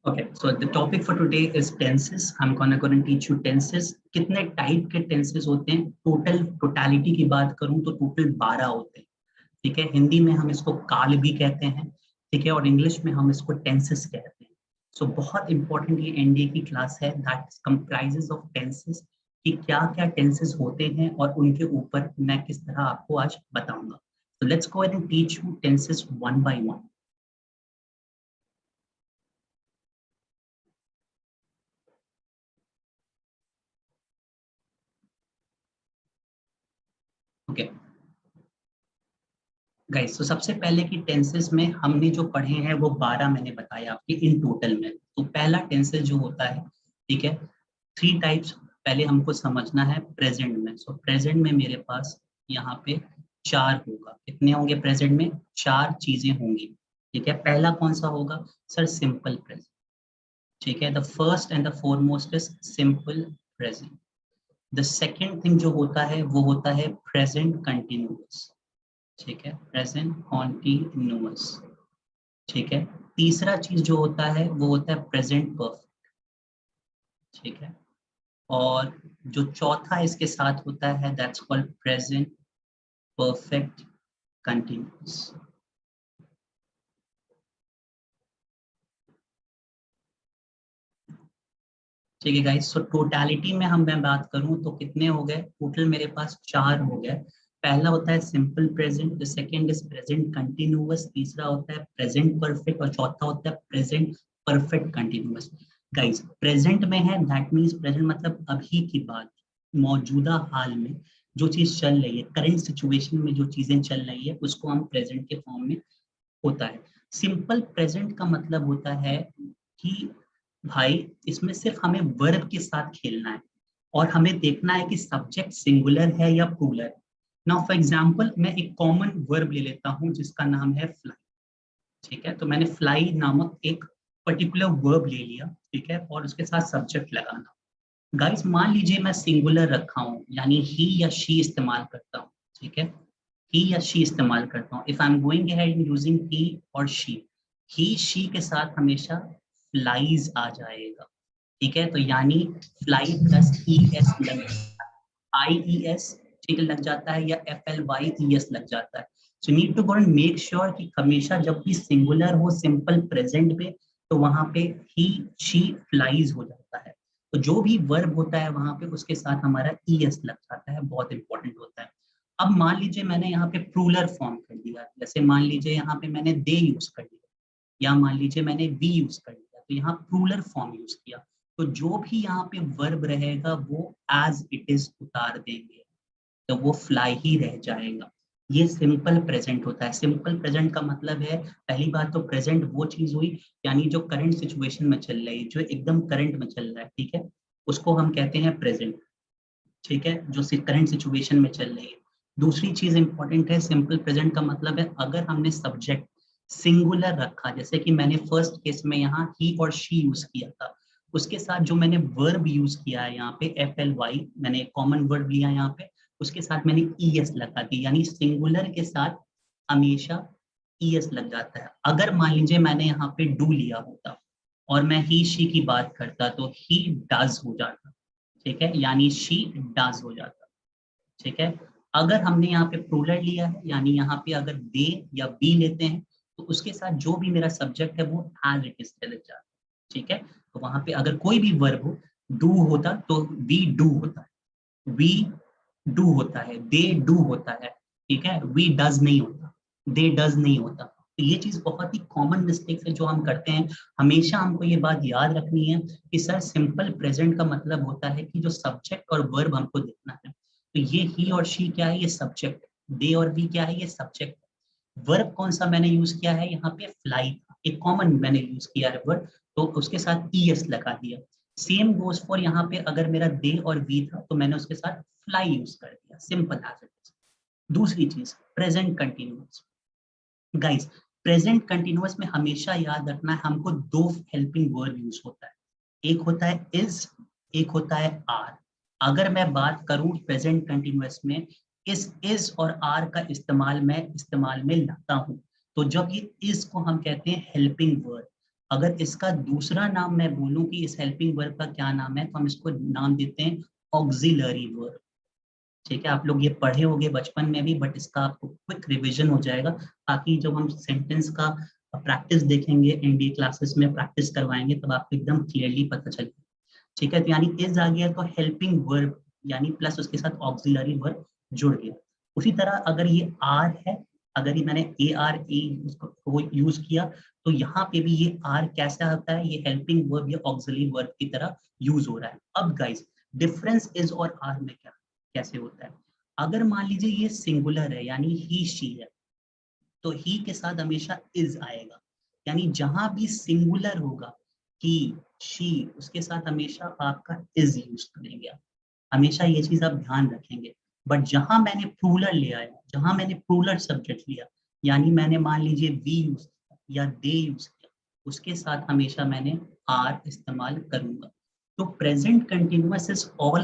Okay, so the topic for today is tenses. I'm gonna teach you tenses. कितने type के tenses होते हैं? Totality की बात करूं तो टोटल 12 होते हैं. ठीक है, हिंदी में हम इसको काल भी कहते हैं. ठीक है, और इंग्लिश में हम इसको टेंसेस कहते हैं. सो बहुत इंपॉर्टेंट ये एनडीए की क्लास है दैट कंप्राइजेस ऑफ टेंसेस, कि क्या क्या टेंसेस होते हैं और उनके ऊपर मैं किस तरह आपको आज बताऊंगा. So let's go ahead and teach you tenses one by one. Okay. Guys, तो सबसे पहले की टेंसेस में हमने जो पढ़े हैं वो 12 मैंने बताया आपके इन टोटल में. तो पहला टेंसेस जो होता है, ठीक है, 3 टाइप्स पहले हमको समझना है प्रेजेंट में. सो प्रेजेंट में मेरे पास यहाँ पे 4 होगा. कितने होंगे प्रेजेंट में? 4 चीजें होंगी. ठीक है, पहला कौन सा होगा सर? Simple present. ठीक है, the first and the foremost is simple present. The second thing जो होता है वो होता है प्रेजेंट कंटिन्यूअस. ठीक है, प्रेजेंट कॉन्टिन्यूअस. ठीक है, तीसरा चीज जो होता है वो होता है प्रेजेंट परफेक्ट. ठीक है, और जो चौथा इसके साथ होता है that's called present perfect continuous. ठीक है गाइस, सो टोटलिटी में हम मैं बात करूं तो कितने हो गए टोटल? मेरे पास 4 हो गए. पहला होता है simple present, the second is present continuous, तीसरा होता है प्रेजेंट परफेक्ट और चौथा होता है present perfect continuous. Guys, present में है दैट मींस प्रेजेंट मतलब अभी की बात, मौजूदा हाल में जो चीज चल रही है, करंट सिचुएशन में जो चीजें चल रही है उसको हम प्रेजेंट के फॉर्म में होता है. सिंपल प्रेजेंट का मतलब होता है कि भाई इसमें सिर्फ हमें वर्ब के साथ खेलना है और हमें देखना है कि सब्जेक्ट सिंगुलर है या प्लूरल. नाउ फॉर एग्जांपल मैं एक कॉमन वर्ब ले लेता हूं जिसका नाम है फ्लाई. ठीक है, तो मैंने फ्लाई नामक एक पर्टिकुलर वर्ब ले लिया. ठीक है, और उसके साथ सब्जेक्ट लगाना. गाइस, मान लीजिए मैं सिंगुलर रखा हूं यानी ही या शी इस्तेमाल करता हूं. ठीक है, ही या शी इस्तेमाल करता हूं. If I am going ahead in using he और शी, ही शी के साथ हमेशा फ्लाइज आ जाएगा. ठीक है, तो यानी फ्लाई प्लस ई एस लग जाता है, आई ई एस ठीक लग जाता है, या F L Y E S लग जाता है. So need to go and make sure कि हमेशा जब भी सिंगुलर हो सिंपल प्रेजेंट पे तो वहां पे ही शी फ्लाइज हो जाता है. तो जो भी वर्ब होता है वहां पे उसके साथ हमारा ई एस लग जाता है, बहुत इंपॉर्टेंट होता है. अब मान लीजिए मैंने यहाँ पे प्लूरल फॉर्म कर दिया, जैसे मान लीजिए यहाँ पे मैंने दे यूज कर दिया या मान लीजिए मैंने वी यूज कर दिया, तो यहाँ प्लूरल फॉर्म यूज किया. तो जो भी यहाँ पे वर्ब रहेगा वो एज इट इज उतार देंगे, तो वो फ्लाई ही रह जाएगा. ये सिंपल प्रेजेंट होता है. सिंपल प्रेजेंट का मतलब है, पहली बात तो प्रेजेंट वो चीज हुई यानी जो करंट सिचुएशन में चल रही है, जो एकदम करंट में चल रहा है. ठीक है, उसको हम कहते हैं प्रेजेंट. ठीक है, जो करंट सिचुएशन में चल रही है. दूसरी चीज इंपॉर्टेंट है, सिंपल प्रेजेंट का मतलब है अगर हमने सब्जेक्ट सिंगुलर रखा, जैसे कि मैंने फर्स्ट केस में यहाँ ही और शी यूज किया था, उसके साथ जो मैंने वर्ब यूज किया है यहाँ पे एफ एल वाई, मैंने कॉमन वर्ब लिया यहाँ पे, उसके साथ मैंने ई एस लगा दी, यानी सिंगुलर के साथ हमेशा ई एस लग जाता है. अगर मान लीजिए मैंने यहाँ पे डू लिया होता और मैं ही शी की बात करता तो ही डज हो जाता. ठीक है, यानी शी डज हो जाता. ठीक है, अगर हमने यहाँ पे प्लूरल लिया है यानी यहाँ पे अगर दे या बी लेते हैं तो उसके साथ जो भी मेरा सब्जेक्ट है वो एज इट इज लग जाता है. ठीक है, तो वहां पे अगर कोई भी वर्ब हो, डू होता तो वी डू होता है, वी डू होता है, दे डू होता है. ठीक है, वी डज नहीं होता, दे डज नहीं होता. तो ये चीज बहुत ही कॉमन मिस्टेक्स है जो हम करते हैं. हमेशा हमको ये बात याद रखनी है कि सर सिंपल प्रेजेंट का मतलब होता है कि जो सब्जेक्ट और वर्ब हमको देखना है. तो ये ही और शी क्या है? ये सब्जेक्ट. दे और वी क्या है? ये सब्जेक्ट. वर्ब कौन सा मैंने यूज किया है यहाँ पे? फ्लाई था, एक कॉमन मैंने यूज किया है वर्ब, तो उसके साथ ई एस लगा दिया. सेम गोज फॉर यहाँ पे अगर मेरा दे और वी था तो मैंने उसके साथ फ्लाई यूज कर दिया, सिंपल एज इट इज. दूसरी चीज present continuous. Guys, present continuous में हमेशा याद रखना है हमको दो हेल्पिंग वर्ब यूज होता है. एक होता है इज, एक होता है आर. अगर मैं बात करूं प्रेजेंट कंटिन्यूअस में, इस और आर का इस्तेमाल मैं इस्तेमाल में लाता हूं, तो जब ये इस को हम कहते हैं हेल्पिंग वर्ब, अगर इसका दूसरा नाम मैं बोलूं कि इस हेल्पिंग वर्ब का क्या नाम है, तो हम इसको नाम देते हैं ऑक्सिलरी वर्ब। ठीक है, आप लोग ये पढ़े होंगे बचपन में भी, बट इसका आपको क्विक रिवीजन हो जाएगा, ताकि जब हम सेंटेंस का प्रैक्टिस देखेंगे एनडी क्लासेस में प्रैक्टिस करवाएंगे, तब आपको एकदम क्लियरली पता चलेगा। ठीक है, तो यानी इज आ गया तो हेल्पिंग वर्ब, यानी प्लस उसके साथ ऑक्सिलरी वर्ब जुड़ गया। उसी तरह अगर ये आर है, अगर ये मैंने ए आर ए को यूज किया, तो यहाँ पे भी ये आर कैसा होता है, ये हेल्पिंग वर्ब या ऑक्सिलरी वर्ब की तरह यूज हो रहा है। अब गाइस डिफरेंस इज और आर में क्या कैसे होता है, अगर मान लीजिए ये सिंगुलर है यानी ही शी है, तो ही के साथ हमेशा इज आएगा, यानी जहां भी सिंगुलर होगा ही शी, उसके साथ हमेशा आपका इज यूज करेंगे आप, हमेशा ये चीज आप ध्यान रखेंगे। बट जहां मैंने प्लूरल ले आया, जहां मैंने प्लूरल सब्जेक्ट लिया, यानी मैंने मान लीजिए वी यूज किया या दे यूज किया, उसके साथ हमेशा मैंने आर इस्तेमाल करूंगा। तो present continuous is all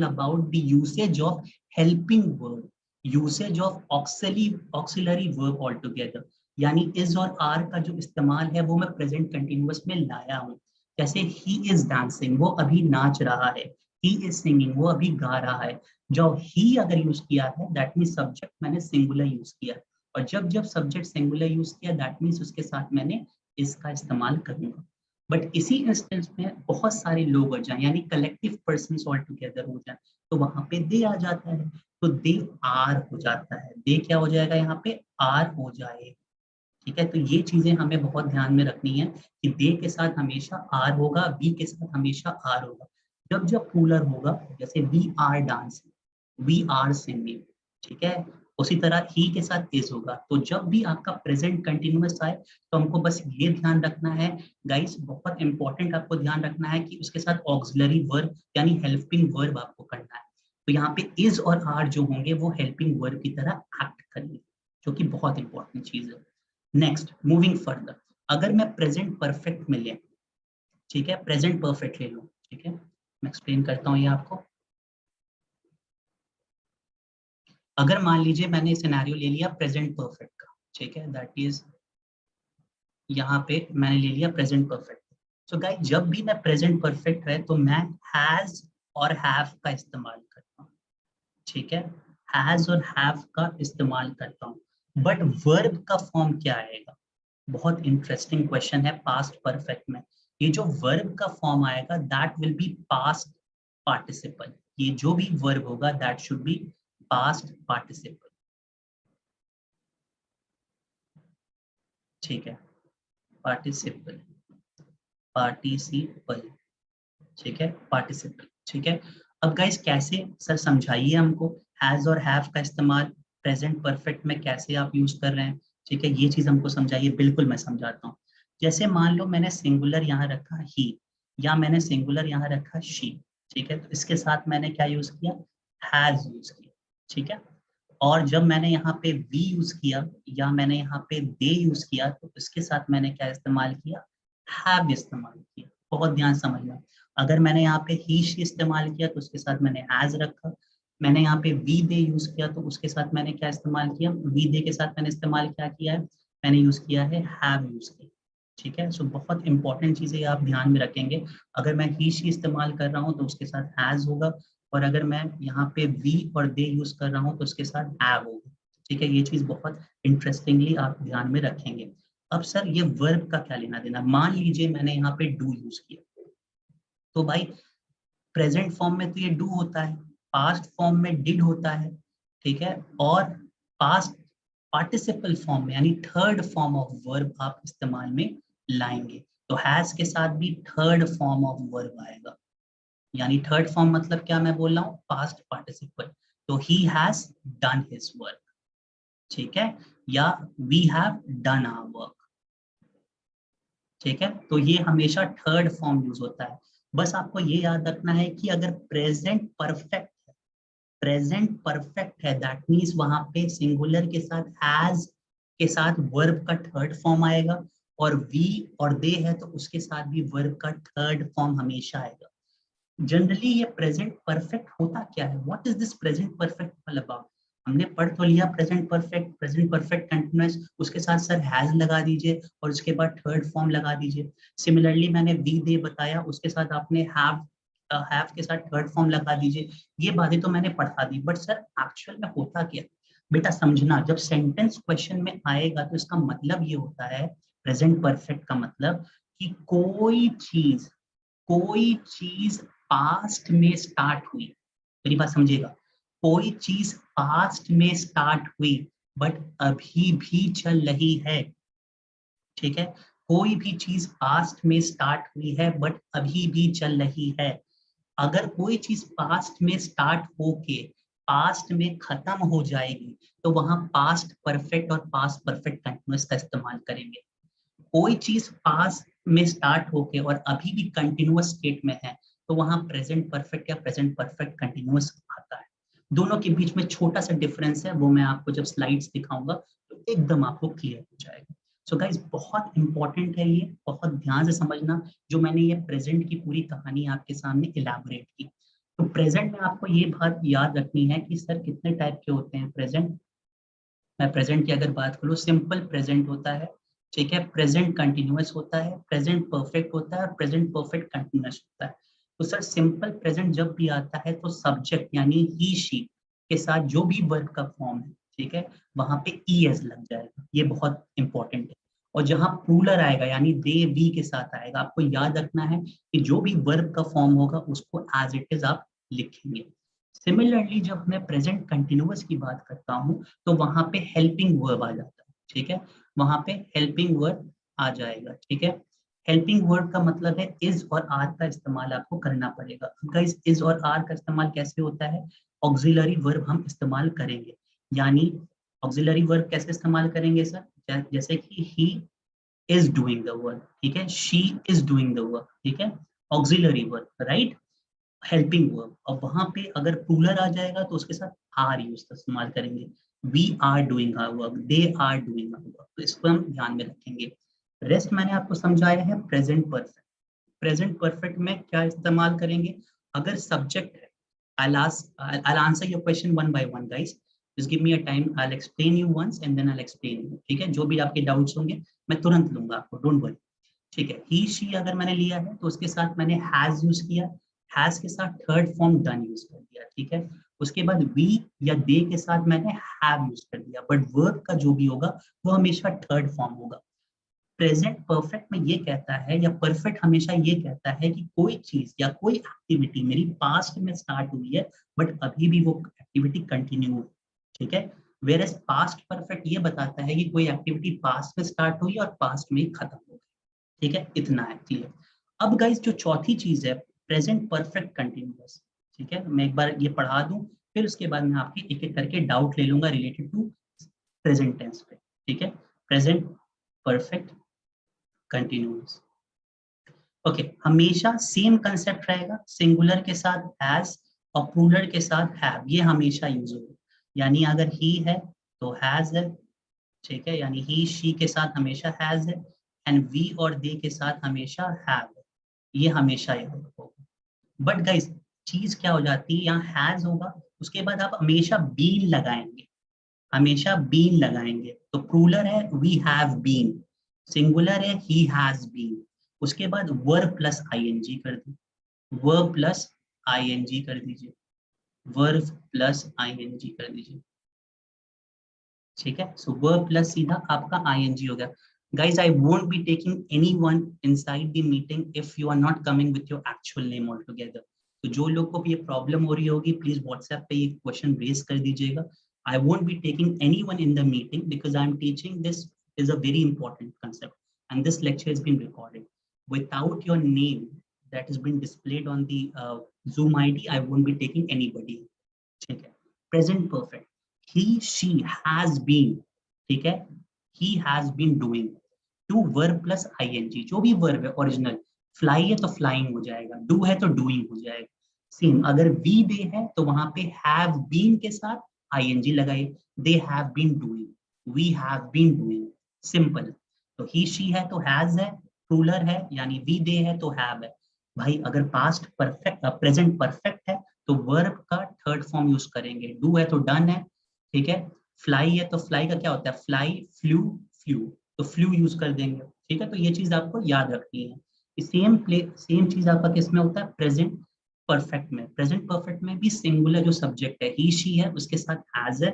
about the usage of helping verb, usage of auxiliary verb all together, यानी इज और आर का जो इस्तेमाल है वो मैं प्रेजेंट कंटिन्यूअस में लाया हूँ। जैसे ही इज डांसिंग, वो अभी नाच रहा है, ही इज सिंगिंग, वो अभी गा रहा है। जो ही अगर यूज किया है दैट मीन सब्जेक्ट मैंने सिंगुलर यूज किया, और जब जब सब्जेक्ट सिंगुलर यूज किया दैट मीन्स उसके साथ मैंने इसका इस्तेमाल करूंगा। बट इसी इंस्टेंस में बहुत सारे लोग हो जाए, यानी कलेक्टिव पर्सन ऑल टुगेदर हो जाए, तो वहां पे दे आ जाता है, तो दे आर हो जाता है, दे क्या हो जाएगा यहाँ पे, आर हो जाए। ठीक है, तो ये चीजें हमें बहुत ध्यान में रखनी है कि दे के साथ हमेशा आर होगा, वी के साथ हमेशा आर होगा। जब जब प्लूरल होगा, जैसे we are dancing, we are singing, ठीक है, उसी तरह ही के साथ इज होगा। तो जब भी आपका प्रेजेंट कंटिन्यूअस आए, तो हमको बस ये ध्यान रखना है गाइस, बहुत इंपॉर्टेंट आपको ध्यान रखना है कि उसके साथ ऑक्सिलरी वर्ब यानी हेल्पिंग वर्ब आपको करना है। तो यहाँ पे इज और आर जो होंगे वो हेल्पिंग वर्ब की तरह एक्ट करेंगे, जो कि बहुत इंपॉर्टेंट चीज है। नेक्स्ट मूविंग फर्दर, अगर मैं प्रेजेंट परफेक्ट में ले, ठीक है, प्रेजेंट परफेक्ट ले लूं, ठीक है, मैं एक्सप्लेन करता हूं ये आपको। अगर मान लीजिए मैंने सिनेरियो ले लिया प्रेजेंट परफेक्ट का, ठीक है, दैट इज यहाँ पे मैंने ले लिया प्रेजेंट परफेक्ट। सो गाइस जब भी मैं प्रेजेंट परफेक्ट है तो मैं हैज और हैव का इस्तेमाल करता हूँ, ठीक है, हैज और हैव का इस्तेमाल करता हूँ। बट वर्ब का फॉर्म क्या आएगा, बहुत इंटरेस्टिंग क्वेश्चन है पास्ट परफेक्ट में। ये जो वर्ब का फॉर्म आएगा that will be past participle, ये जो भी वर्ब होगा that should be past participle. ठीक है, पार्टिसिपल, पार्टिसिपल, ठीक है, पार्टिसिपल, ठीक है। अब गाइस कैसे सर समझाइए हमको, हैज और हैव का इस्तेमाल प्रेजेंट परफेक्ट में कैसे आप यूज कर रहे हैं, ठीक है, ये चीज हमको समझाइए। बिल्कुल मैं समझाता हूँ। जैसे मान लो मैंने सिंगुलर यहाँ रखा ही, या मैंने सिंगुलर यहाँ रखा शी, ठीक है, तो इसके साथ मैंने क्या यूज किया, हैज यूज किया, ठीक है। और जब मैंने यहाँ पे वी यूज किया या मैंने यहाँ पे दे यूज किया, तो इसके साथ मैंने क्या इस्तेमाल किया, हैव इस्तेमाल किया। बहुत ध्यान समझना, अगर मैंने यहाँ पे ही शी इस्तेमाल किया तो उसके साथ मैंने हैज रखा, मैंने यहाँ पे वी दे यूज किया तो उसके साथ मैंने क्या इस्तेमाल किया, वी दे के साथ मैंने इस्तेमाल क्या किया है, मैंने यूज किया है हैव यूज किया। ठीक है, सो बहुत इंपॉर्टेंट चीजें आप ध्यान में रखेंगे। अगर मैं ही शी इस्तेमाल कर रहा हूँ तो उसके साथ हैज होगा, और अगर मैं यहाँ पे वी और दे यूज कर रहा हूँ तो उसके साथ हैव होगा। ठीक है, ये चीज बहुत इंटरेस्टिंगली आप ध्यान में रखेंगे। अब सर ये वर्ब का क्या लेना देना, मान लीजिए मैंने यहाँ पे डू यूज किया, तो भाई प्रेजेंट फॉर्म में तो ये डू होता है, पास्ट फॉर्म में डिड होता है, ठीक है, और पास्ट पार्टिसिपल फॉर्म में यानी थर्ड फॉर्म ऑफ वर्ब आप इस्तेमाल में लाएंगे। तो हैज के साथ भी थर्ड फॉर्म ऑफ वर्ब आएगा, यानी थर्ड फॉर्म मतलब क्या मैं बोल रहा हूँ, पास्ट पार्टिसिपल। तो he has done his work, ठीक है, या we have done our work, ठीक है, तो ये हमेशा थर्ड फॉर्म यूज होता है। बस आपको ये याद रखना है कि अगर प्रेजेंट परफेक्ट है दैट मीन्स वहां पे सिंगुलर के साथ एज के साथ वर्ब का थर्ड फॉर्म आएगा, और वी और दे है तो उसके साथ भी वर्ब का थर्ड फॉर्म हमेशा आएगा। जनरली ये प्रेजेंट परफेक्ट होता क्या है, what is this present perfect all about, हमने पढ़ तो लिया प्रेजेंट परफेक्ट कंटिन्यूअस, उसके साथ सर हैज लगा दीजिए और उसके बाद थर्ड फॉर्म लगा दीजिए। सिमिलरली मैंने वी दे बताया, उसके साथ आपने हैव के साथ थर्ड फॉर्म लगा दीजिए। ये बातें तो मैंने पढ़ा दी, बट सर एक्चुअल में होता क्या बेटा, समझना। जब सेंटेंस क्वेश्चन में आएगा तो इसका मतलब ये होता है, प्रेजेंट परफेक्ट का मतलब कि कोई चीज पास्ट में स्टार्ट हुई। मेरी बात समझिएगा, कोई चीज पास्ट में स्टार्ट हुई बट अभी भी चल रही है। ठीक है, कोई भी चीज पास्ट में स्टार्ट हुई है बट अभी भी चल रही है। अगर कोई चीज पास्ट में स्टार्ट होके पास्ट में खत्म हो जाएगी तो वहां पास्ट परफेक्ट और पास्ट परफेक्ट कंटिन्यूअस का इस्तेमाल करेंगे। कोई चीज पास्ट में स्टार्ट होके और अभी भी कंटिन्यूअस स्टेट में है तो वहां प्रेजेंट परफेक्ट या प्रेजेंट परफेक्ट कंटिन्यूअस आता है। दोनों के बीच में छोटा सा डिफरेंस है, वो मैं आपको जब स्लाइड्स दिखाऊंगा तो एकदम आपको क्लियर हो जाएगा। सो गाइस बहुत इंपॉर्टेंट है ये, बहुत ध्यान से समझना। जो मैंने ये प्रेजेंट की पूरी कहानी आपके सामने इलैबोरेट की, तो प्रेजेंट में आपको ये बात याद रखनी है कि सर कितने टाइप के होते हैं प्रेजेंट। मैं प्रेजेंट की अगर बात करूँ, सिंपल प्रेजेंट होता है, ठीक है, प्रेजेंट कंटिन्यूअस होता है, प्रेजेंट परफेक्ट होता है और प्रेजेंट परफेक्ट कंटिन्यूअस होता है। तो सर सिंपल प्रेजेंट जब भी आता है तो सब्जेक्ट यानी ही शी के साथ जो भी वर्ब का फॉर्म है, ठीक है, वहां पे ईएस लग जाएगा, ये बहुत इंपॉर्टेंट है। और जहां प्लूरल आएगा यानी दे वी के साथ आएगा, आपको याद रखना है कि जो भी वर्ब का फॉर्म होगा उसको एज इट इज आप लिखेंगे। सिमिलरली जब मैं प्रेजेंट कंटिन्यूअस की बात करता हूँ तो वहां पे हेल्पिंग वर्ब आ जाता है, ठीक है, वहां पे हेल्पिंग वर्ब आ जाएगा, ठीक है। हेल्पिंग वर्ब का मतलब है इज और आर का इस्तेमाल आपको करना पड़ेगा। गाइस इज और आर का इस्तेमाल कैसे होता है, ऑक्सिलरी वर्ब हम इस्तेमाल करेंगे। यानी ऑक्सिलरी वर्ब कैसे इस्तेमाल करेंगे सर, जैसे कि he is doing the work, ठीक है, she is doing the work, ठीक है, auxiliary verb, right, helping verb. और वहां पे अगर प्लूरल आ जाएगा तो उसके साथ आर यूज इस्तेमाल करेंगे। We are doing our work, they are doing our work, तो इसको हम ध्यान में रखेंगे। रेस्ट मैंने आपको समझाया है प्रेजेंट परफेक्ट। प्रेजेंट परफेक्ट में क्या इस्तेमाल करेंगे, अगर सब्जेक्ट है, I'll answer your question one by one guys, just give me a time, I'll explain you once and then I'll explain you, ठीक है। जो भी आपके डाउट्स होंगे मैं तुरंत लूंगा आपको, डोंट वरी, ठीक है। ही शी अगर मैंने लिया है तो उसके साथ मैंने हैज यूज किया, हैज के साथ थर्ड फॉर्म डन यूज कर दिया, ठीक है। उसके बाद वी या दे के साथ मैंने हैव यूज कर दिया, बट वर्ब का जो भी होगा वो हमेशा थर्ड फॉर्म होगा। प्रेजेंट परफेक्ट में ये कहता है, या परफेक्ट हमेशा ये कहता है कि कोई चीज या कोई एक्टिविटी मेरी पास्ट में स्टार्ट हुई है बट अभी भी वो एक्टिविटी कंटिन्यू है, ठीक है। वेयर एज पास्ट परफेक्ट ये बताता है कि कोई एक्टिविटी पास्ट में स्टार्ट हुई और पास्ट में ही खत्म हो गई, ठीक है, इतना है क्लियर। अब गाइस जो चौथी चीज है प्रेजेंट परफेक्ट कंटिन्यूअस, ठीक है, मैं एक बार ये पढ़ा दूं फिर उसके बाद मैं आपके एक एक करके डाउट ले लूंगा रिलेटेड टू प्रेजेंट टेंस पे, ठीक है। प्रेजेंट परफेक्ट कंटिन्यूअस, ओके, हमेशा सेम कंसेप्ट रहेगा, सिंगुलर के साथ हैज और प्लूरल के साथ हैव, ये हमेशा यूज होगा। यानी अगर ही है तो हैज है, ठीक है, यानी ही शी के साथ हमेशा हैज है, एंड वी और दे के साथ हमेशा हैव है, ये हमेशा याद होगा। बट गाइस चीज क्या हो जाती है, यहाँ हैज होगा उसके बाद आप हमेशा बीन लगाएंगे, हमेशा बीन लगाएंगे, तो प्लूरल है वी हैव बीन, सिंगुलर है ही हैज बीन, उसके बाद वर्ब प्लस आईएनजी कर दी, वर्ब प्लस आईएनजी कर दीजिए, वर्ब प्लस आईएनजी कर दीजिए, ठीक है। सो वर्ब प्लस सीधा आपका आईएनजी हो गया। Guys I won't be taking anyone inside the meeting if you are not coming with your actual name all together. तो जो लोग को भी ये प्रॉब्लम हो रही होगी प्लीज व्हाट्सएप पे ये क्वेश्चन रेज कर दीजिएगा। आई won't be taking anyone in the meeting because I am teaching this is a very important concept and this lecture has been recorded. Without your name that has been displayed on the Zoom ID, I won't be taking anybody. ठीक है, present perfect, he she has been, ठीक है, he has been doing, to verb plus ING, जो भी verb है original, fly है तो flying हो जाएगा, डू है तो डूइंग हो जाएगा। सेम अगर वी दे है तो वहां पे हैव बीन के साथ आईएनजी लगाइए, they have been doing, we have been doing, simple. तो ही शी है तो हैज है, प्लूरल है यानी वी दे है तो हैव है। भाई अगर पास्ट परफेक्ट प्रेजेंट परफेक्ट है तो वर्ब का थर्ड फॉर्म यूज करेंगे, डू है तो डन है, ठीक है। फ्लाई है तो फ्लाई का क्या होता है, फ्लाई, फ्लू, फ्लू, तो फ्लू यूज कर देंगे। ठीक है, तो ये चीज आपको याद रखनी है। सेम चीज आपका किस में होता है, प्रेजेंट परफेक्ट में। प्रेजेंट परफेक्ट में भी सिंगुलर जो सब्जेक्ट है, ही शी है, उसके साथ हैज है,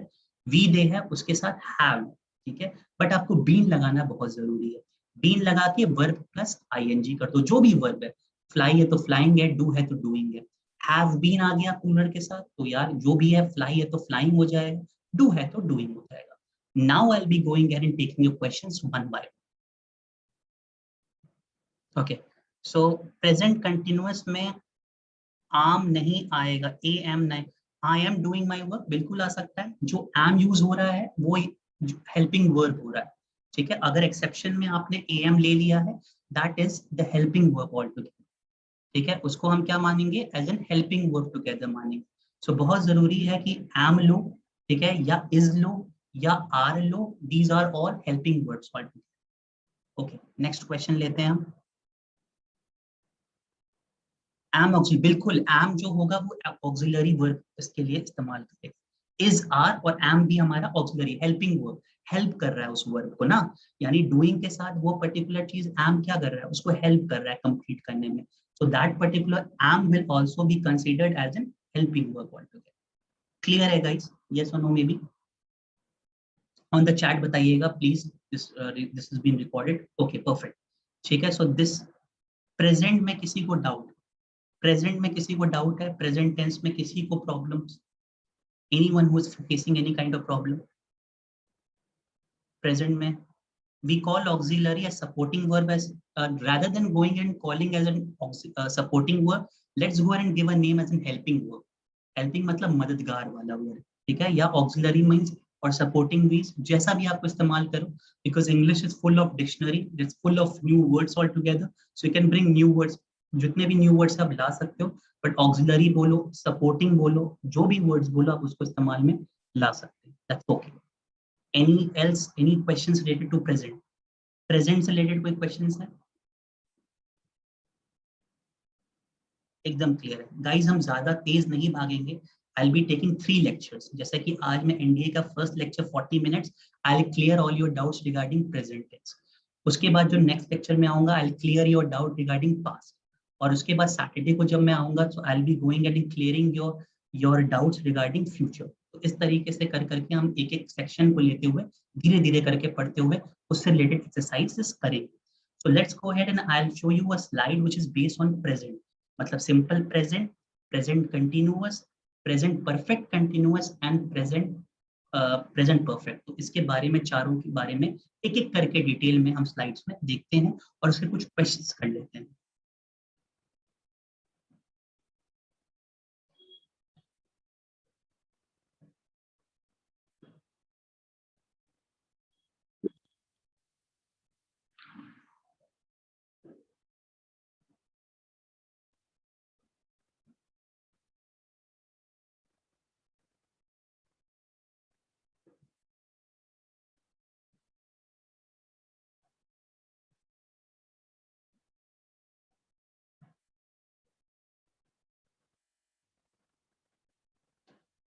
वी दे है, उसके साथ हैव। ठीक है, बट आपको बीन लगाना बहुत जरूरी है। बीन लगा के वर्ब प्लस आईएनजी कर दो, जो भी वर्ब है। फ्लाई है तो फ्लाइंग है, डू है तो डूइंग है। हैव बीन आ गया प्लूरल के साथ, तो यार जो भी है, फ्लाई है तो फ्लाइंग हो जाएगा, डू है तो डूइंग हो जाएगा। Now I will be going and taking your questions one by one. Okay, so present continuous में आम नहीं आएगा, ए एम नहीं। I am doing my work बिल्कुल आ सकता है, जो एम यूज हो रहा है वो हेल्पिंग वर्ब हो रहा है। ठीक है, अगर एक्सेप्शन में आपने ए एम ले लिया है, that is the helping verb all together. ठीक है, उसको हम क्या मानेंगे, as an helping verb together मानेंगे। सो बहुत जरूरी है कि एम लो, ठीक है, या इज लो, या आर लो, these are all helping words all together. Okay, next question लेते हैं हम। एम ऑक्सिलरी, बिल्कुल एम जो होगा वो ऑक्सिलरी वर्ब इसके लिए इस्तेमाल करेगा। इज, आर और एम भी हमारा ऑक्सिलरी हेल्पिंग वर्ब, हेल्प कर रहा है उस वर्ब को ना। यानी डूइंग के साथ वो पर्टिकुलर चीज एम क्या कर रहा है, उसको हेल्प कर रहा है कंप्लीट करने में। So that particular am will also be considered as an helping verb all together. Clear है गाइस, यस और no may be? On the chat बताइएगा please, this is been recorded, okay perfect. ठीक है, so this present में किसी को doubt, present में किसी को डाउट है, प्रेजेंट टेंस में किसी को problem, anyone who is facing any kind of problem present में? we call auxiliary as supporting verb as rather than going and calling as an supporting verb, let's go ahead and give a name as an helping verb. Helping मतलब मददगार वाला word, ठीक है, या auxiliary means और supporting means जैसा भी आपको इस्तेमाल करो, because English is full of dictionary, it's full of new words altogether, so you can bring new words, जितने भी new words आप ला सकते हो, but auxiliary बोलो, supporting बोलो, जो भी words बोलो आप उसको इस्तेमाल में ला सकते हो, that's okay. Any else, any questions related to present? Present से रिलेटेड कोई क्वेश्चंस है? एकदम क्लियर है गाइस, हम ज्यादा तेज नहीं भागेंगे। I will be taking 3 lectures, जैसे कि आज मैं एनडीए का first lecture 40 minutes, I will clear all your doubts regarding present tense. उसके बाद जो नेक्स्ट लेक्चर में आऊंगा, I will clear your doubt regarding past. और उसके बाद सैटरडे को जब मैं आऊंगा, तो I will be going and clearing your doubts regarding future. तो इस तरीके से कर करके हम एक एक सेक्शन को लेते हुए, धीरे धीरे करके पढ़ते हुए उससे रिलेटेड एक्सरसाइजेस करेंगे। So let's go ahead and I'll show you a slide which is based on present, मतलब simple present, present continuous, present perfect continuous and present perfect। तो इसके बारे में, चारों के बारे में एक एक करके डिटेल में हम स्लाइड्स में देखते हैं और उसके कुछ क्वेश्चंस कर लेते हैं।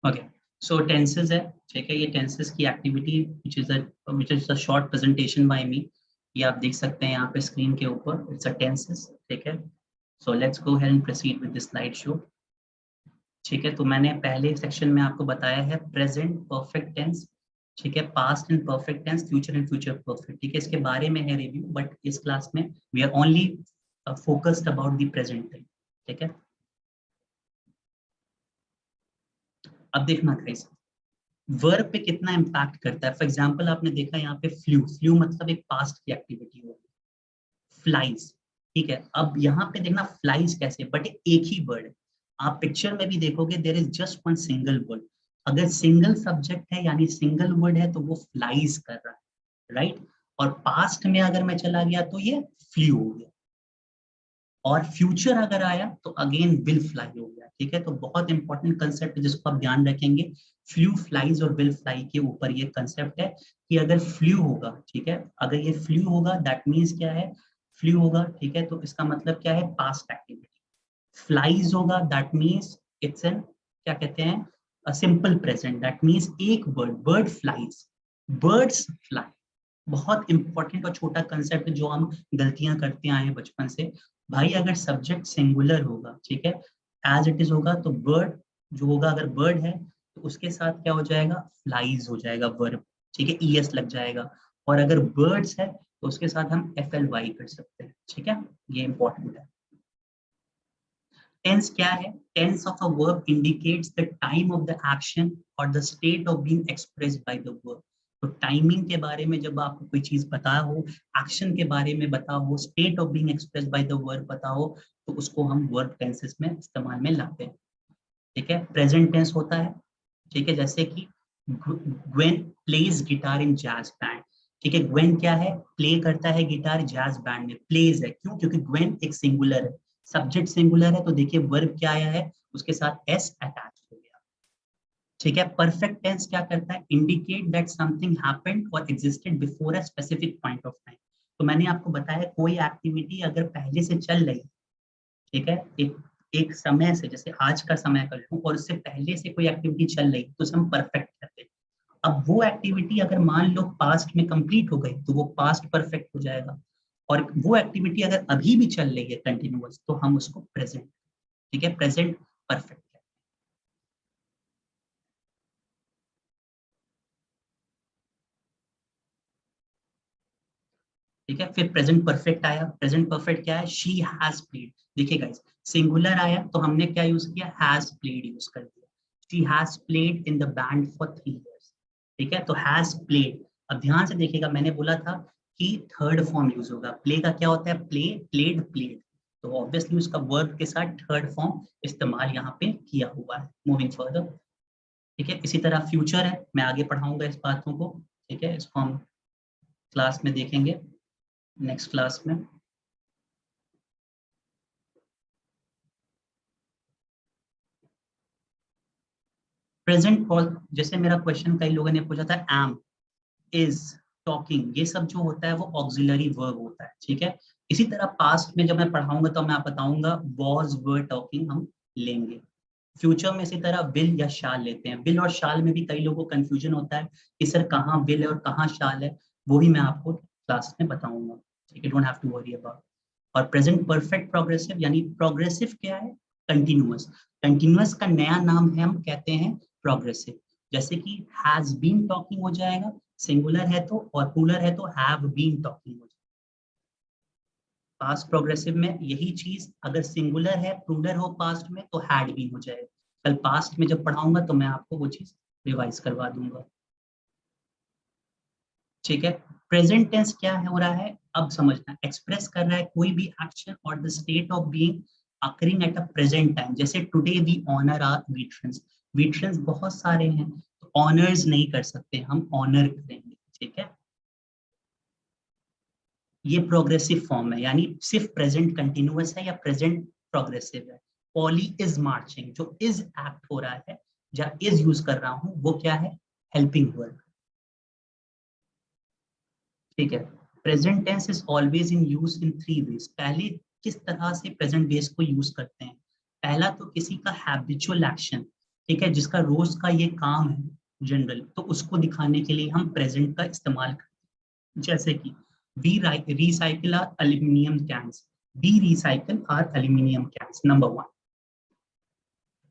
ओके, सो टेंसेस है, ठीक है, ये टेंसेस की activity which is a short presentation by me. ये आप देख सकते हैं यहाँ पे स्क्रीन के ऊपर, इट्स अ टेंसेस, ठीक है। So let's go ahead and proceed with this slide show. ठीक है, तो मैंने पहले सेक्शन में आपको बताया है प्रेजेंट परफेक्ट टेंस, ठीक है, past and perfect tense, future and future perfect, ठीक है, इसके बारे में है रिव्यू, बट इस क्लास में we are only focused about the present time. ठीक है, अब देखना गाइस, वर्ब पे कितना इम्पैक्ट करता है। फॉर एग्जाम्पल आपने देखा यहाँ पे फ्लू, फ्लू मतलब एक पास्ट की एक्टिविटी होगी। फ्लाइज, ठीक है, अब यहाँ पे देखना फ्लाइज कैसे, बट एक ही वर्ड है। आप पिक्चर में भी देखोगे, there is just one single word. अगर सिंगल सब्जेक्ट है यानी सिंगल वर्ड है, तो वो फ्लाइज कर रहा है, राइट। और पास्ट में अगर मैं चला गया तो ये फ्लू हो गया, और फ्यूचर अगर आया तो अगेन विल फ्लाई हो गया। ठीक है, तो बहुत इंपॉर्टेंट कंसेप्ट है जिसको आप ध्यान रखेंगे। फ्लू फ्लाइज और विल फ्लाई के ऊपर ये कंसेप्ट है कि अगर फ्लू होगा, ठीक है, अगर ये फ्लू होगा दैट मीन्स क्या है, फ्लू होगा, ठीक है, तो इसका मतलब क्या है, पास्ट एक्टिविटी। फ्लाइज होगा दैट मीन्स इट्स एन, क्या कहते हैं, सिंपल प्रेजेंट, दैट मीन्स एक bird, bird flies, birds fly. बहुत इंपॉर्टेंट और छोटा कंसेप्ट जो हम गलतियां करते आए हैं बचपन से। भाई अगर सब्जेक्ट सिंगुलर होगा, ठीक है, एज इट इज होगा, तो बर्ड जो होगा, अगर बर्ड है तो उसके साथ क्या हो जाएगा, फ्लाइज हो जाएगा वर्ब, ठीक है, ईएस लग जाएगा। और अगर बर्ड्स है तो उसके साथ हम FLY कर सकते हैं, ठीक है, ये इंपॉर्टेंट है। टेंस क्या है? Tense of a verb indicates the time of the action और the state of being expressed by the verb. तो टाइमिंग के बारे में जब आपको कोई चीज पता हो, एक्शन के बारे में पता हो, state of being expressed by the verb पता हो, तो उसको हम वर्ब टेंसेस में इस्तेमाल में लाते हैं, ठीक है। प्रेजेंट टेंस होता है, ठीक है, जैसे कि ग्वेन प्लेज गिटार इन जैज बैंड, ठीक है। ग्वेन क्या है? प्ले करता है गिटार जैज बैंड में। प्लेज है, क्यों? क्योंकि ग्वेन एक सिंगुलर है, सब्जेक्ट सिंगुलर है, तो देखिए वर्ब क्या आया है, उसके साथ एस अटैच हो गया, ठीक है। परफेक्ट टेंस क्या करता है? इंडिकेट दैट समथिंग हैपेंड और existed before a specific point of time. तो मैंने आपको बताया कोई एक्टिविटी अगर पहले से चल रही, ठीक है, एक एक समय से, जैसे आज का समय कर लूं, और उससे पहले से कोई एक्टिविटी चल रही, तो उसे हम परफेक्ट कहते हैं। अब वो एक्टिविटी अगर मान लो पास्ट में कंप्लीट हो गई, तो वो पास्ट परफेक्ट हो जाएगा। और वो एक्टिविटी अगर अभी भी चल रही है कंटिन्यूअस, तो हम उसको प्रेजेंट, ठीक है, प्रेजेंट परफेक्ट है। ठीक है, फिर प्रेजेंट परफेक्ट आया। प्रेजेंट परफेक्ट क्या है? She has played. देखिए गाइस, सिंगुलर आया तो हमने क्या यूज किया? हैज प्लेड यूज कर दिया। She has played in the band for 3 years, ठीक है, तो हैज प्लेड। अब ध्यान से देखिएगा, मैंने बोला था कि थर्ड फॉर्म यूज होगा। प्ले का क्या होता है? Play, played, played. तो ऑब्वियसली उसका वर्ब के साथ थर्ड फॉर्म इस्तेमाल यहाँ पे किया हुआ है। मूविंग फर्दर, ठीक है, इसी तरह फ्यूचर है, मैं आगे पढ़ाऊंगा इस बातों को, ठीक है, इसको हम क्लास में देखेंगे, नेक्स्ट क्लास में। प्रेजेंट कॉल, जैसे मेरा क्वेश्चन कई लोगों ने पूछा था, एम, इज, टॉकिंग, ये सब जो होता है वो ऑक्सिलरी वर्ब होता है, ठीक है। इसी तरह पास्ट में जब मैं पढ़ाऊंगा तो मैं बताऊंगा वॉज, वर, टॉकिंग हम लेंगे। फ्यूचर में इसी तरह विल या शाल लेते हैं। विल और शाल में भी कई लोगों को कंफ्यूजन होता है कि सर कहाँ विल है और कहाँ शाल है, वो भी मैं आपको क्लास में बताऊंगा, ठीक है, don't have to worry about. और प्रेजेंट परफेक्ट प्रोग्रेसिव, यानी प्रोग्रेसिव क्या है? कंटिन्यूअस। कंटिन्यूअस का नया नाम है, हम कहते हैं प्रोग्रेसिव। जैसे कि हैज बीन टॉकिंग हो जाएगा, सिंगुलर है तो, और प्लूरल है तो हैव बीन टॉकिंग हो जाएगा। पास्ट प्रोग्रेसिव में यही चीज, अगर सिंगुलर है, प्लूरल हो पास्ट में, तो हैड बीन हो जाएगा। कल पास्ट में जब पढ़ाऊंगा तो मैं आपको वो चीज रिवाइज करवा दूंगा, ठीक है। प्रेजेंट टेंस क्या है हो रहा है, अब समझना, एक्सप्रेस कर रहा है कोई भी एक्शन और the state of being occurring at a present time. जैसे today we honour our veterans, veterans बहुत सारे हैं, तो ऑनर्स नहीं कर सकते, हम ऑनर करेंगे, ठीक है। ये प्रोग्रेसिव फॉर्म है, यानी सिर्फ प्रेजेंट कंटिन्यूअस है या प्रेजेंट प्रोग्रेसिव है। पॉली इज मार्चिंग, जो इज एक्ट हो रहा है, या इज यूज कर रहा हूं, वो क्या है? हेल्पिंग वर्ब, ठीक है। Present tense is always in use in 3 ways। पहले किस तरह से प्रेजेंट बेस को यूज करते हैं? पहला तो किसी का हैबिचुअल एक्शन, ठीक है, जिसका रोज का ये काम है जनरल, तो उसको दिखाने के लिए हम प्रेजेंट का इस्तेमाल करते हैं। जैसे कि we recycle are aluminium cans, we recycle are aluminium cans, number one.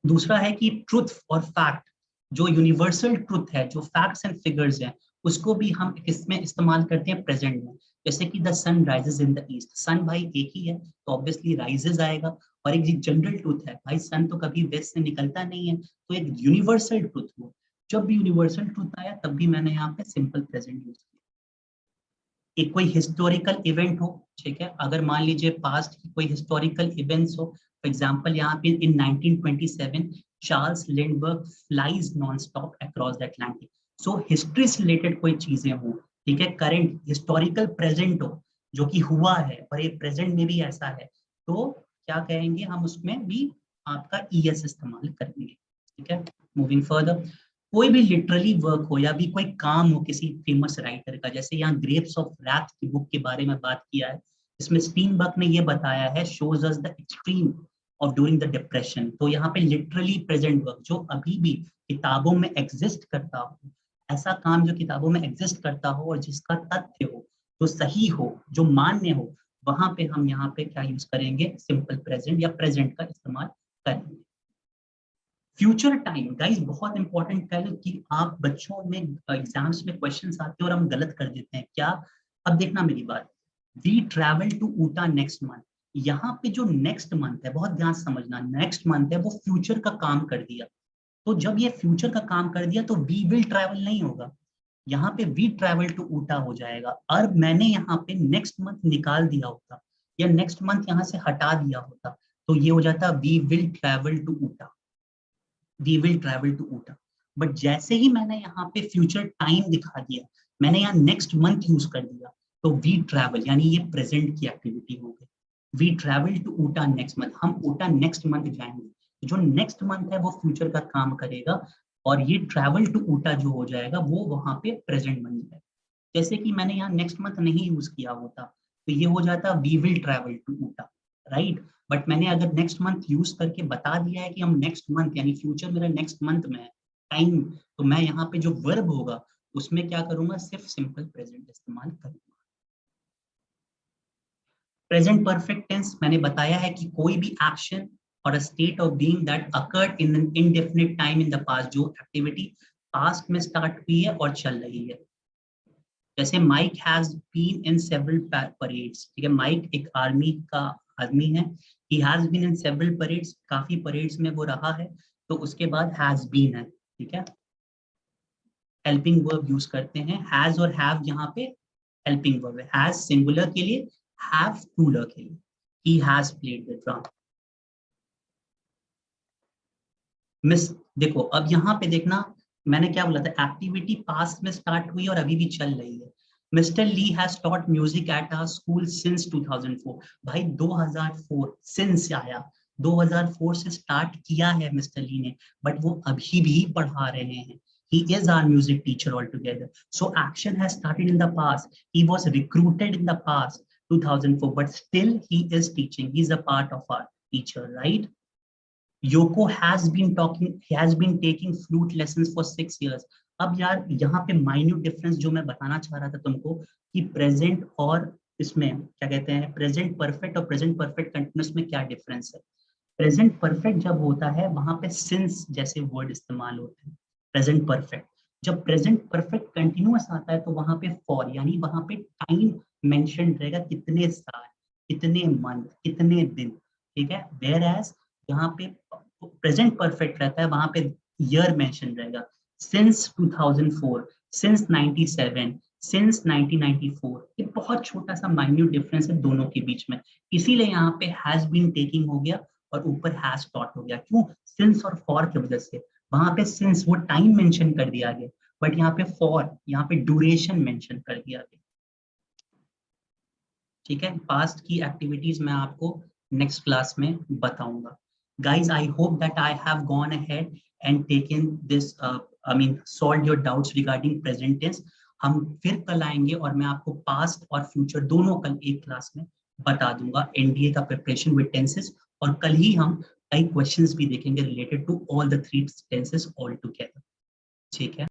दूसरा है कि ट्रुथ और फैक्ट, जो यूनिवर्सल ट्रुथ है, जो फैक्ट्स एंड फिगर्स हैं, उसको भी हम इसमें इस्तेमाल करते हैं प्रेजेंट में। जैसे कि the sun rises in the east, sun भाई एक ही है तो ऑब्वियसली राइजेस आएगा। और एक जनरल ट्रुथ है भाई, सन तो कभी वेस्ट से निकलता नहीं है, तो एक यूनिवर्सल ट्रुथ हो। जब भी यूनिवर्सल ट्रुथ आया तब भी मैंने यहाँ पे सिंपल प्रेजेंट यूज किया। एक कोई हिस्टोरिकल इवेंट हो, ठीक है, अगर मान लीजिए पास्ट की कोई हिस्टोरिकल इवेंट्स हो, फॉर एग्जांपल यहाँ पे इन 1927 Charles Lindberg flies non stop across the Atlantic. So history से रिलेटेड कोई चीजें हो, ठीक है, करंट हिस्टोरिकल प्रेजेंट हो, जो कि हुआ है और ये प्रेजेंट में भी ऐसा है, तो क्या कहेंगे हम उसमें भी? आपका ईएस इस्तेमाल करेंगे, ठीक है। मूविंग फर्दर, कोई भी लिटरली वर्क हो या भी कोई काम हो किसी फेमस राइटर का, जैसे यहाँ ग्रेप्स ऑफ रैथ की बुक के बारे में बात किया है, इसमें स्टीनबर्ग ने ये बताया है, शोज अस द एक्सट्रीम और ड्यूरिंग द डिप्रेशन। तो यहाँ पे लिटरली प्रेजेंट वर्क जो अभी भी किताबों में एग्जिस्ट करता हो, ऐसा काम जो किताबों में एग्जिस्ट करता हो और जिसका तथ्य हो, जो सही हो, जो मान्य हो, वहां पे हम यहाँ पे क्या यूज करेंगे, सिंपल प्रेजेंट या प्रेजेंट का इस्तेमाल करेंगे। फ्यूचर टाइम गाइस बहुत इंपॉर्टेंट है कि आप बच्चों में एग्जाम्स में क्वेश्चंस आते हैं और हम गलत कर देते हैं क्या। अब देखना मेरी बात, we travel to Utah next month, यहाँ पे जो नेक्स्ट मंथ है, बहुत ध्यान से समझना, नेक्स्ट मंथ है वो फ्यूचर का काम कर दिया। तो जब ये फ्यूचर का काम कर दिया तो वी विल ट्रैवल नहीं होगा, यहाँ पे वी ट्रैवल टू ऊटा हो जाएगा। और मैंने यहाँ पे नेक्स्ट मंथ निकाल दिया होता या नेक्स्ट मंथ यहाँ से हटा दिया होता तो ये हो जाता we will travel to Utah, we will travel to Utah. But जैसे ही मैंने यहाँ पे फ्यूचर टाइम दिखा दिया, मैंने यहाँ नेक्स्ट मंथ यूज कर दिया, तो वी ट्रैवल यानी ये प्रेजेंट की एक्टिविटी हो गई। We travel to Utah next month, हम ऊटा नेक्स्ट मंथ जाएंगे। जो नेक्स्ट मंथ है वो फ्यूचर का काम करेगा और ये ट्रैवल टू ऊटा जो हो जाएगा वो वहां पे प्रेजेंट बन जाएगा। जैसे कि मैंने यहाँ नेक्स्ट मंथ नहीं यूज किया होता तो ये हो जाता we will travel to Utah, right. But मैंने अगर नेक्स्ट मंथ यूज करके बता दिया है कि हम नेक्स्ट मंथ यानी फ्यूचर मेरा नेक्स्ट मंथ में है टाइम, तो मैं यहाँ पे जो वर्ब होगा उसमें क्या करूंगा, सिर्फ सिंपल प्रेजेंट इस्तेमाल करूंगा। प्रेजेंट परफेक्ट टेंस मैंने बताया है कि कोई भी एक्शन और a state of being that occurred in an indefinite time in the past, जो एक्टिविटी पास्ट में स्टार्ट हुई है और चल रही है। जैसे Mike has been in several parades, ठीक है, माइक एक आर्मी का आदमी है, he has been in several parades, काफी परेड्स में वो रहा है, तो उसके बाद हैज बीन है, ठीक है। हेल्पिंग वर्ब यूज करते हैं, हैज और हैव यहाँ पे हेल्पिंग वर्ब है, हैज सिंगुलर के लिए, हैव प्लूरल के लिए। He has played the drum. Miss देखो अब यहाँ पे देखना, मैंने क्या बोला था, एक्टिविटी पास्ट में स्टार्ट हुई और अभी भी चल रही है। Mister Lee has taught music at our school since 2004, भाई 2004 सिंस आया, 2004 से स्टार्ट किया है मिस्टर ली ने, बट वो अभी भी पढ़ा रहे हैं। He is our music teacher altogether. So action has started in the past. He was recruited in the past, 2004, but still he is teaching. He's a part of our teacher, right? Yoko has been taking flute lessons for 6 years. अब यार यहाँ पे minute difference जो मैं बताना चाह रहा था तुमको कि प्रेजेंट और इसमें क्या कहते हैं, प्रेजेंट परफेक्ट और प्रेजेंट परफेक्ट कंटिन्यूअस में क्या डिफरेंस है। प्रेजेंट परफेक्ट जब होता है वहां पे सिंस जैसे वर्ड इस्तेमाल होते हैं, प्रेजेंट परफेक्ट। जब प्रेजेंट परफेक्ट कंटिन्यूअस आता है तो वहां पे फॉर यानी वहां पे टाइम मेंशन रहेगा, कितने साल, कितने मंथ, कितने दिन, ठीक है। वेयर एज यहाँ पे प्रेजेंट परफेक्ट रहता है वहां पे ईयर मेंशन रहेगा, सिंस 2004, सिंस 97, सिंस 1994। ये बहुत छोटा सा माइन्यूट डिफरेंस है दोनों के बीच में, इसीलिए यहाँ पे हैज बीन टेकिंग हो गया और ऊपर हैज टॉट हो गया। क्यों, सिंस और फॉर की वजह से। वहां पे सिंस वो टाइम मेंशन कर दिया गया, बट यहाँ पे फॉर, यहाँ पे ड्यूरेशन मेंशन कर दिया गया, ठीक है। पास्ट की एक्टिविटीज मैं आपको नेक्स्ट क्लास में बताऊंगा। Guys I hope that I have gone ahead and taken this I mean solve your doubts regarding present tense. हम फिर कल आएंगे और मैं आपको पास्ट और फ्यूचर दोनों कल एक क्लास में बता दूंगा, एनडीए का प्रिपरेशन विद टेंसेस। और कल ही हम कई क्वेश्चंस भी देखेंगे related to all the three tenses all together, ठीक है।